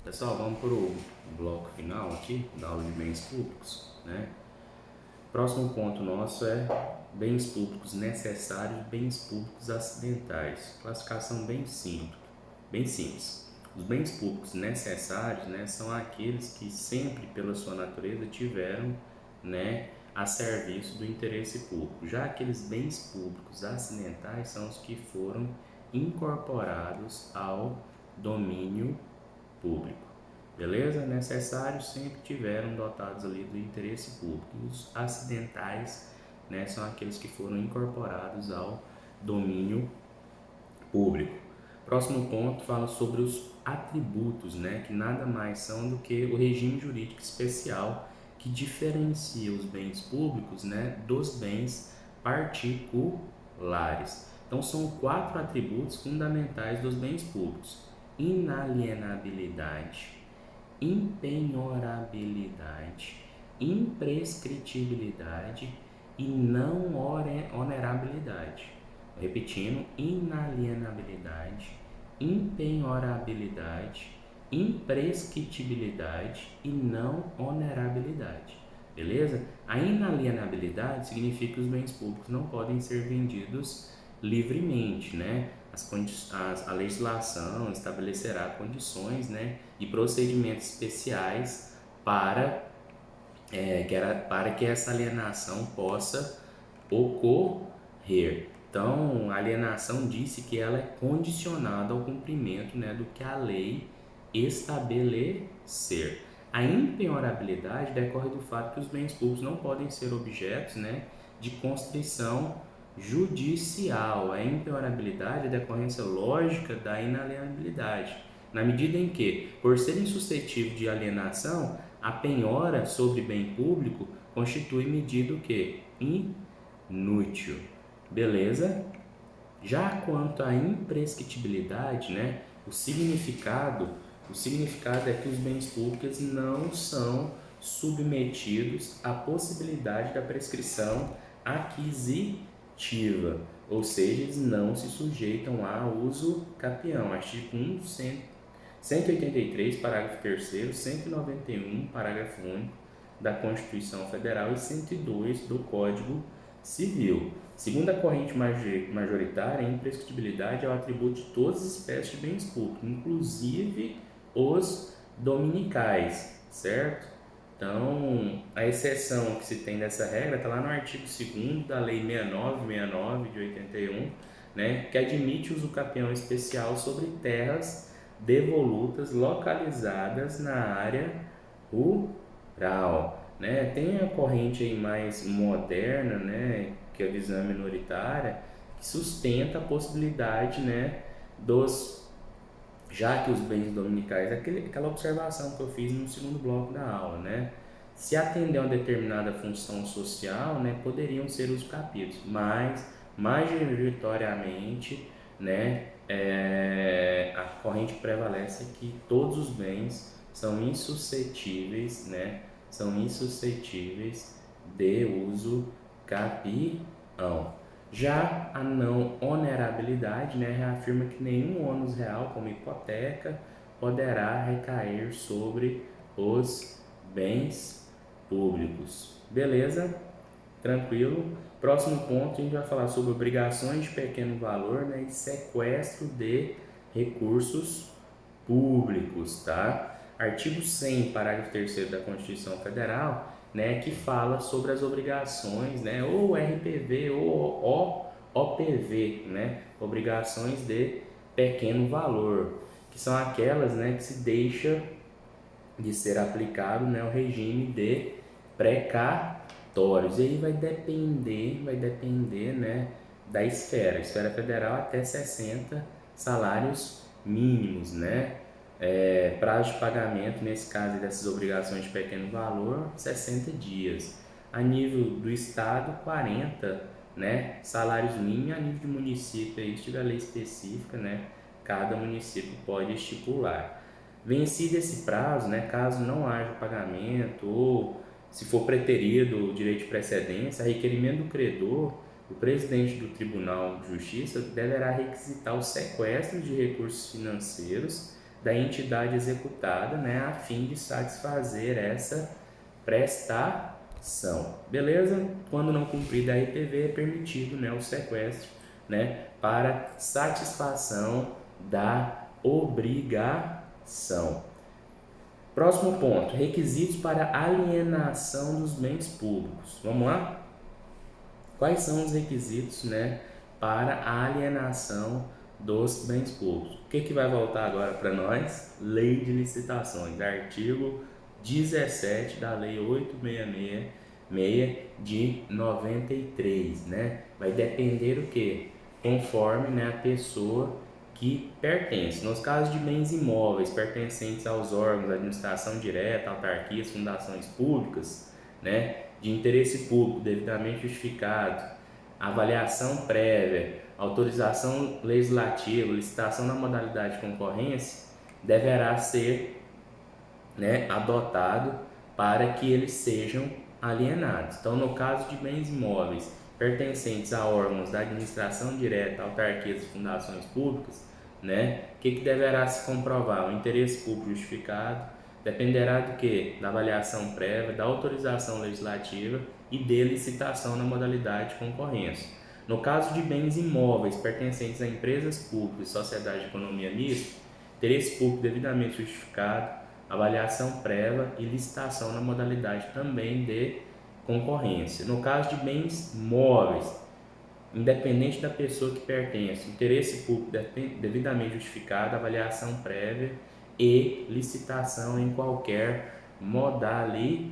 Pessoal, vamos para o bloco final aqui da aula de bens públicos, né? Próximo ponto nosso é bens públicos necessários e bens públicos acidentais. Classificação bem simples. Os bens públicos necessários, né, são aqueles que sempre, pela sua natureza, tiveram, né, a serviço do interesse público. Já aqueles bens públicos acidentais são os que foram incorporados ao domínio público. Beleza? Necessários sempre tiveram dotados ali do interesse público. Os acidentais, né, são aqueles que foram incorporados ao domínio público. Próximo ponto fala sobre os atributos, né, que nada mais são do que o regime jurídico especial que diferencia os bens públicos, né, dos bens particulares. Então são 4 atributos fundamentais dos bens públicos: inalienabilidade, impenhorabilidade, imprescritibilidade e não onerabilidade. Repetindo: inalienabilidade, impenhorabilidade, imprescritibilidade e não onerabilidade. Beleza? A inalienabilidade significa que os bens públicos não podem ser vendidos livremente, né? A legislação estabelecerá condições, né, e procedimentos especiais para que essa alienação possa ocorrer. Então, a alienação disse que ela é condicionada ao cumprimento, né, do que a lei estabelecer. A impenhorabilidade decorre do fato que os bens públicos não podem ser objetos, né, de constrição judicial. A impenhorabilidade é decorrência lógica da inalienabilidade, na medida em que, por serem suscetíveis de alienação, a penhora sobre bem público constitui medida o quê? Inútil. Beleza? Já quanto à imprescritibilidade, né, o significado é que os bens públicos não são submetidos à possibilidade da prescrição aquisitiva, ou seja, eles não se sujeitam a uso capião. Artigo 183, parágrafo 3º, 191, parágrafo único da Constituição Federal e 102 do Código Civil. Segundo a corrente majoritária, a imprescritibilidade é o atributo de todas as espécies de bens públicos, inclusive os dominicais, certo? Então, a exceção que se tem dessa regra está lá no artigo 2º da Lei 6969 de 81, né, que admite uso capião especial sobre terras devolutas localizadas na área rural, né? Tem a corrente aí mais moderna, né, que é a visão minoritária, que sustenta a possibilidade, né, já que os bens dominicais, aquela observação que eu fiz no segundo bloco da aula, né, se atender a uma determinada função social, né, poderiam ser os capítulos, mas majoritariamente, né, a corrente prevalece que todos os bens são insuscetíveis, né, de uso capião. Já a não onerabilidade, né, reafirma que nenhum ônus real, como hipoteca, poderá recair sobre os bens públicos. Beleza? Tranquilo? Próximo ponto, a gente vai falar sobre obrigações de pequeno valor, né, e sequestro de recursos públicos, tá? Artigo 100, parágrafo 3º da Constituição Federal, né, que fala sobre as obrigações, né, ou RPV ou OPV, né, obrigações de pequeno valor, que são aquelas, né, que se deixa de ser aplicado, né, o regime de precatórios. E aí vai depender, né, da esfera federal até 60 salários mínimos, né? Prazo de pagamento, nesse caso dessas obrigações de pequeno valor, 60 dias. A nível do estado, 40, né, salários mínimos. A nível de município, aí, se tiver lei específica, né, cada município pode estipular. Vencido esse prazo, né, caso não haja pagamento ou se for preterido o direito de precedência, a requerimento do credor, o presidente do Tribunal de Justiça deverá requisitar o sequestro de recursos financeiros, da entidade executada, né, a fim de satisfazer essa prestação. Beleza? Quando não cumprida a IPV, é permitido, né, o sequestro, né, para satisfação da obrigação. Próximo ponto, requisitos para alienação dos bens públicos. Vamos lá? Quais são os requisitos, né, para a alienação dos bens públicos? O que vai voltar agora para nós? Lei de licitações, artigo 17 da Lei 866 de 93, né? Vai depender o quê? Conforme, né, a pessoa que pertence. Nos casos de bens imóveis pertencentes aos órgãos da administração direta, autarquias, fundações públicas, né, de interesse público devidamente justificado, avaliação prévia, autorização legislativa, licitação na modalidade de concorrência, deverá ser, né, adotado para que eles sejam alienados. Então, no caso de bens imóveis pertencentes a órgãos da administração direta, autarquias e fundações públicas, né, o que deverá se comprovar? O interesse público justificado dependerá do que? Da avaliação prévia, da autorização legislativa e de licitação na modalidade de concorrência. No caso de bens imóveis pertencentes a empresas públicas e sociedade de economia mista, interesse público devidamente justificado, avaliação prévia e licitação na modalidade também de concorrência. No caso de bens móveis, independente da pessoa que pertence, interesse público devidamente justificado, avaliação prévia e licitação em qualquer modalidade.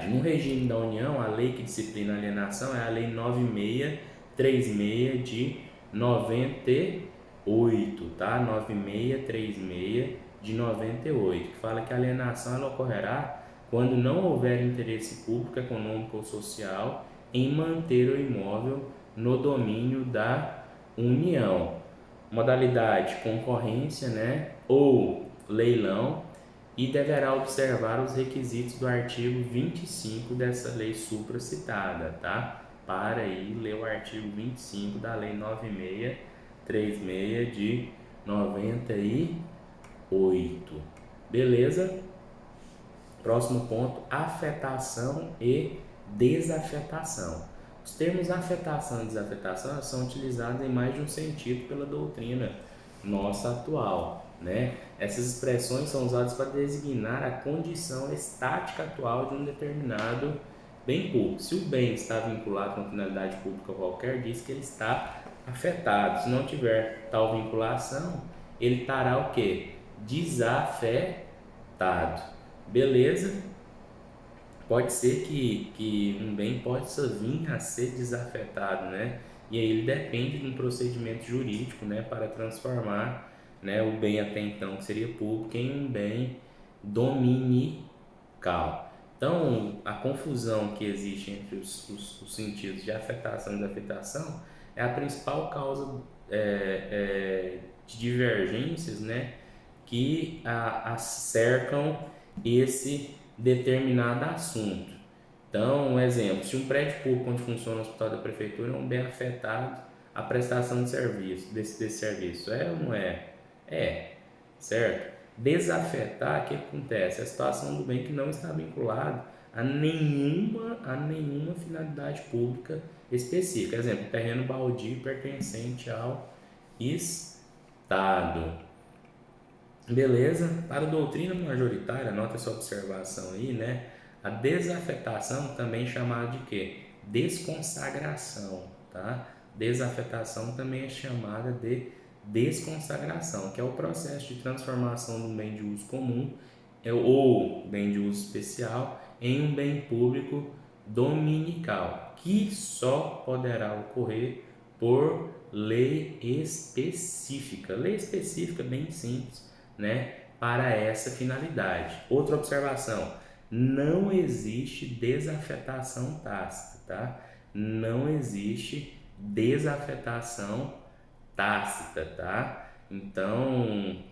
No regime da União, a lei que disciplina a alienação é a Lei 9636 de 98, tá? 9636 de 98, que fala que a alienação ela ocorrerá quando não houver interesse público, econômico ou social em manter o imóvel no domínio da União. Modalidade concorrência, né, ou leilão, e deverá observar os requisitos do artigo 25 dessa lei supracitada, tá? Para aí ler o artigo 25 da Lei 9636 de 98. Beleza? Próximo ponto, afetação e desafetação. Os termos afetação e desafetação são utilizados em mais de um sentido pela doutrina nossa atual, né? Essas expressões são usadas para designar a condição estática atual de um determinado bem público. Se o bem está vinculado com uma finalidade pública qualquer, diz que ele está afetado. Se não tiver tal vinculação, ele estará o quê? Desafetado. Beleza? Pode ser que um bem possa vir a ser desafetado, né? E aí ele depende de um procedimento jurídico, né, para transformar, né, o bem até então que seria público em um bem dominical. Então, a confusão que existe entre os sentidos de afetação e desafetação é a principal causa de divergências, né, que cercam esse determinado assunto. Então, um exemplo, se um prédio público onde funciona o hospital da prefeitura é um bem afetado a prestação de serviço, desse serviço, é ou não é? É, certo? Desafetar, o que acontece? A situação do bem que não está vinculado a nenhuma finalidade pública específica. Exemplo, terreno baldio pertencente ao Estado. Beleza? Para a doutrina majoritária, anota essa observação aí, né? A desafetação também é chamada de quê? Desconsagração, tá? Desafetação também é chamada de desconsagração, que é o processo de transformação de um bem de uso comum ou bem de uso especial em um bem público dominical, que só poderá ocorrer por lei específica. Lei específica bem simples, né, para essa finalidade. Outra observação, não existe desafetação tácita, tá? Não existe desafetação tácita, tá? Então,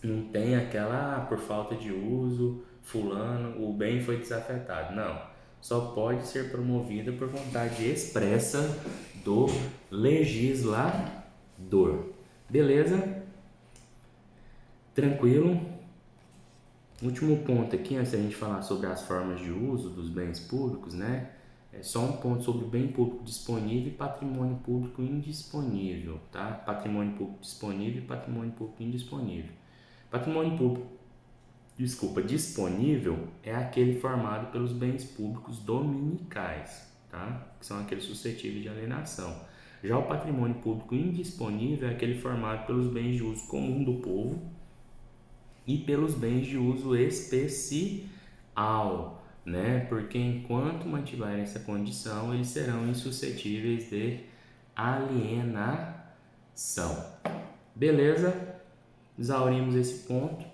não tem aquela, por falta de uso, fulano, o bem foi desafetado. Não, só pode ser promovida por vontade expressa do legislador. Beleza? Tranquilo? Último ponto aqui, antes da gente falar sobre as formas de uso dos bens públicos, né? É só um ponto sobre bem público disponível e patrimônio público indisponível, tá? Patrimônio público disponível e patrimônio público indisponível. Patrimônio público, disponível é aquele formado pelos bens públicos dominicais, tá? Que são aqueles suscetíveis de alienação. Já o patrimônio público indisponível é aquele formado pelos bens de uso comum do povo e pelos bens de uso especial, né? Porque enquanto mantiverem essa condição, eles serão insuscetíveis de alienação. Beleza? Exaurimos esse ponto.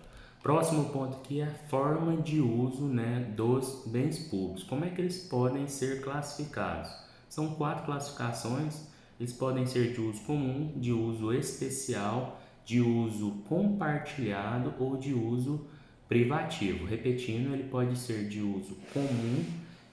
Próximo ponto aqui é a forma de uso, né, dos bens públicos. Como é que eles podem ser classificados? São 4 classificações. Eles podem ser de uso comum, de uso especial, de uso compartilhado ou de uso privativo. Repetindo, ele pode ser de uso comum,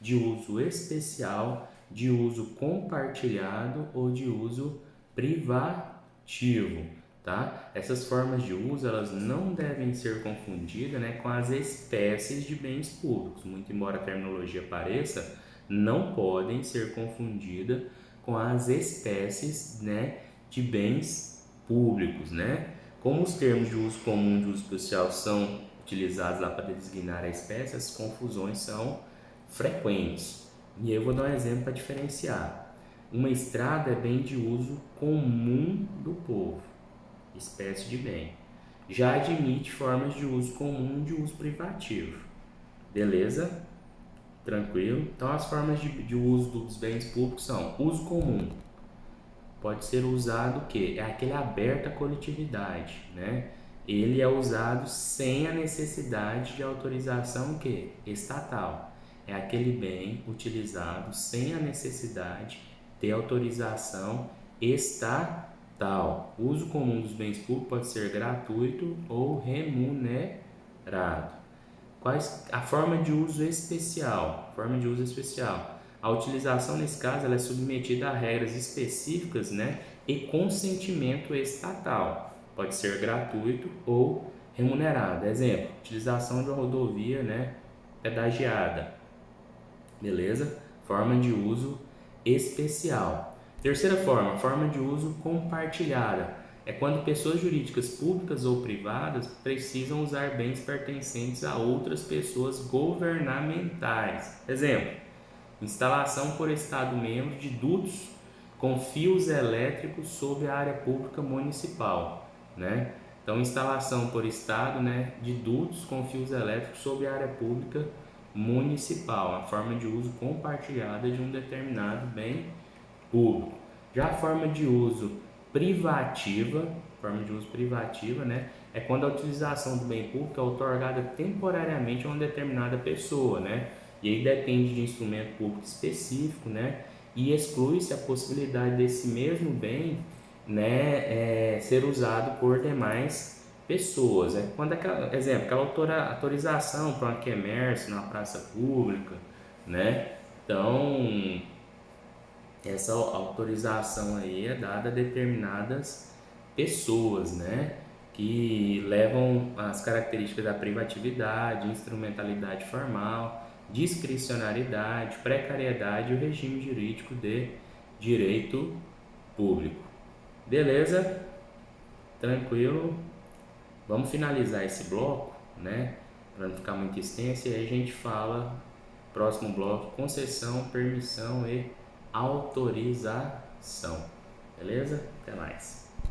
de uso especial, de uso compartilhado ou de uso privativo. Tá? Essas formas de uso elas não devem ser confundidas, né, com as espécies de bens públicos. Muito embora a terminologia pareça, não podem ser confundidas com as espécies, né, de bens públicos, né? Como os termos de uso comum e de uso especial são utilizados lá para designar a espécie, as confusões são frequentes. E eu vou dar um exemplo para diferenciar. Uma estrada é bem de uso comum do povo, espécie de bem. Já admite formas de uso comum e de uso privativo. Beleza? Tranquilo? Então, as formas de uso dos bens públicos são uso comum. Pode ser usado o quê? É aquele aberto à coletividade, né? Ele é usado sem a necessidade de autorização o quê? Estatal. É aquele bem utilizado sem a necessidade de autorização estatal. O uso comum dos bens públicos pode ser gratuito ou remunerado. A forma de uso especial? Forma de uso especial. A utilização, nesse caso, ela é submetida a regras específicas, né, e consentimento estatal. Pode ser gratuito ou remunerado. Exemplo, utilização de uma rodovia, né, pedagiada. Beleza? Forma de uso especial. Terceira forma de uso compartilhada. É quando pessoas jurídicas públicas ou privadas precisam usar bens pertencentes a outras pessoas governamentais. Exemplo, instalação por Estado membro de dutos com fios elétricos sob a área pública municipal, né? Então, instalação por Estado, né, de dutos com fios elétricos sob a área pública municipal, a forma de uso compartilhada de um determinado bem público. Já a forma de uso privativa, né, é quando a utilização do bem público é otorgada temporariamente a uma determinada pessoa, né? E aí depende de instrumento público específico, né? E exclui-se a possibilidade desse mesmo bem, né, ser usado por demais pessoas. Quando aquela autorização para uma quermesse numa praça pública, né? Então, essa autorização aí é dada a determinadas pessoas, né? Que levam as características da privatividade, instrumentalidade formal, discricionariedade, precariedade e o regime jurídico de direito público. Beleza? Tranquilo? Vamos finalizar esse bloco, né? Para não ficar muito extenso, e aí a gente fala, próximo bloco, concessão, permissão e autorização. Beleza? Até mais.